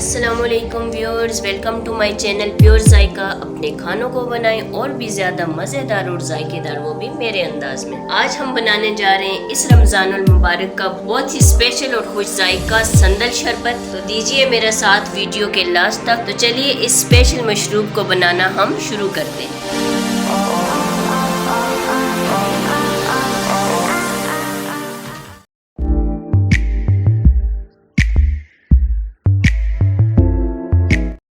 अस्सलामुअलैकुम viewers, welcome to my channel pure Zaika. अपने खानों को बनाएं और भी ज्यादा मज़ेदार और जायकेदार, वो भी मेरे अंदाज में। आज हम बनाने जा रहे हैं इस रमज़ानुल मुबारक का बहुत ही स्पेशल और खुश जायका संदल शरबत। तो दीजिए मेरा साथ वीडियो के लास्ट तक। तो चलिए इस स्पेशल मशरूब को बनाना हम शुरू करते हैं।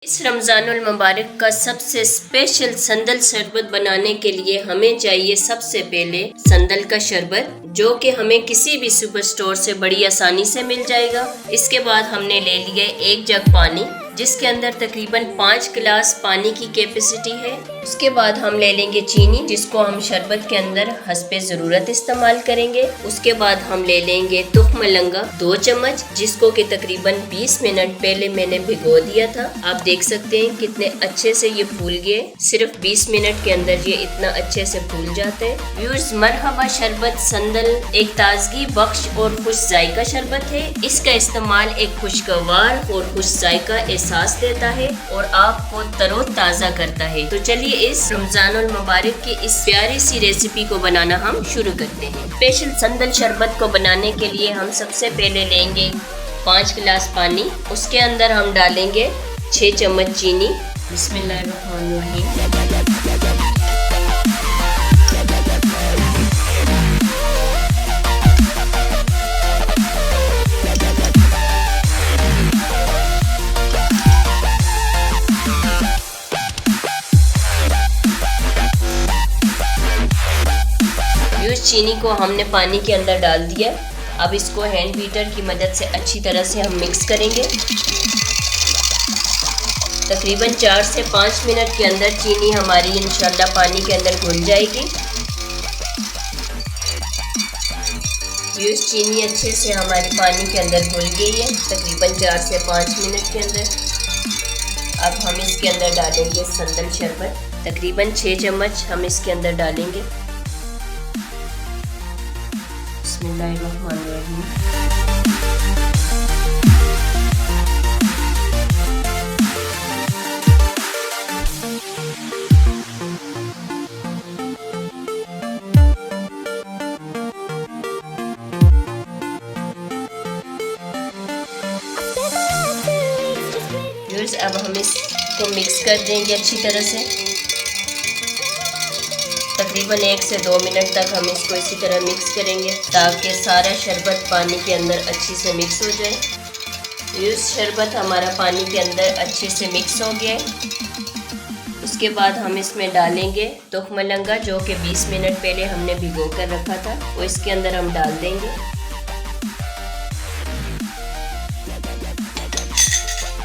इस रमज़ानुल मुबारक का सबसे स्पेशल संदल शरबत बनाने के लिए हमें चाहिए सबसे पहले संदल का शरबत, जो कि हमें किसी भी सुपर स्टोर से बड़ी आसानी से मिल जाएगा। इसके बाद हमने ले लिया 1 जग पानी, जिसके अंदर तकरीबन 5 गिलास पानी की कैपेसिटी है। उसके बाद हम ले लेंगे चीनी, जिसको हम शरबत के अंदर हस्बे ज़रूरत इस्तेमाल करेंगे। उसके बाद हम ले लेंगे तुख मलंगा 2 चम्मच, जिसको कि तकरीबन 20 मिनट पहले मैंने भिगो दिया था। आप देख सकते हैं कितने अच्छे से ये फूल गए। सिर्फ 20 मिनट के अंदर ये इतना अच्छे से फूल जाते हैं। व्यूअर्स, मरहबा शरबत संदल एक ताजगी बख्श और खुश जायका शरबत है। इसका इस्तेमाल एक खुशगवार और खुश जायका एहसास देता है और आपको तरोताज़ा करता है। तो चलिए इस रमज़ानुल मुबारक की इस प्यारी सी रेसिपी को बनाना हम शुरू करते हैं। स्पेशल संदल शरबत को बनाने के लिए हम सबसे पहले लेंगे 5 गिलास पानी। उसके अंदर हम डालेंगे 6 चम्मच चीनी। बिस्मिल्लाहिर्रहमानिर्रहीम। चीनी को हमने पानी के अंदर डाल दिया। अब इसको हैंड बीटर की मदद से अच्छी तरह से हम मिक्स करेंगे। तकरीबन 4 से 5 मिनट के अंदर चीनी हमारी इंशाल्लाह पानी के अंदर घुल जाएगी। ये चीनी अच्छे से हमारी पानी के अंदर घुल गई है, तकरीबन 4 से 5 मिनट के अंदर। अब हम इसके अंदर डालेंगे संदल शरबत, तकरीबन 6 चम्मच हम इसके अंदर डालेंगे। बिस्मिल्लाहिर्रहमानिर्रहीम। अब हम इसको मिक्स कर देंगे अच्छी तरह से। तकरीबन 1 से 2 मिनट तक हम इसको इसी तरह मिक्स करेंगे, ताकि सारा शरबत पानी के अंदर अच्छी से मिक्स हो जाए। ये शरबत हमारा पानी के अंदर अच्छे से मिक्स हो गया है। उसके बाद हम इसमें डालेंगे तुख मलंगा, जो कि 20 मिनट पहले हमने भिगो कर रखा था, वो इसके अंदर हम डाल देंगे।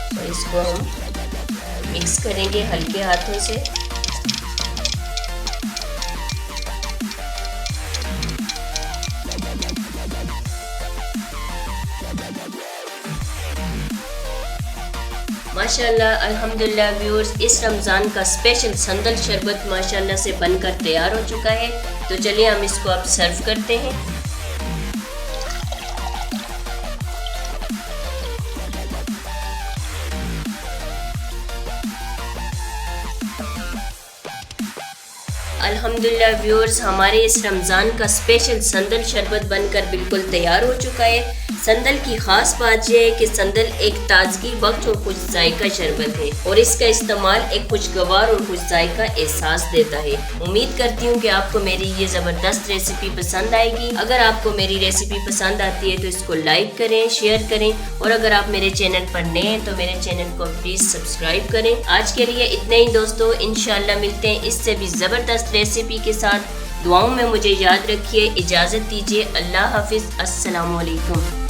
तो इसको हम मिक्स करेंगे हल्के हाथों से। माशाल्लाह, अल्हम्दुलिल्लाह व्यूअर्स, इस रमज़ान का स्पेशल संदल शरबत माशाल्लाह से बनकर तैयार हो चुका है। तो चलिए हम इसको अब सर्व करते हैं। अल्हम्दुलिल्लाह व्यूअर्स, हमारे इस रमज़ान का स्पेशल संदल शरबत बनकर बिल्कुल तैयार हो चुका है। संदल की ख़ास बात यह है कि संदल एक ताजगी बख्श और खुश जायका शरबत है और इसका इस्तेमाल एक खुशगवार और खुश जायका एहसास देता है। उम्मीद करती हूँ कि आपको मेरी ये ज़बरदस्त रेसिपी पसंद आएगी। अगर आपको मेरी रेसिपी पसंद आती है तो इसको लाइक करें, शेयर करें, और अगर आप मेरे चैनल पर नए हैं तो मेरे चैनल को प्लीज़ सब्सक्राइब करें। आज के लिए इतना ही दोस्तों, इंशाल्लाह मिलते हैं इससे भी ज़बरदस्त रेसिपी के साथ। दुआओं में मुझे याद रखिए। इजाज़त दीजिए। अल्लाह हाफिज़। अस्सलामु अलैकुम।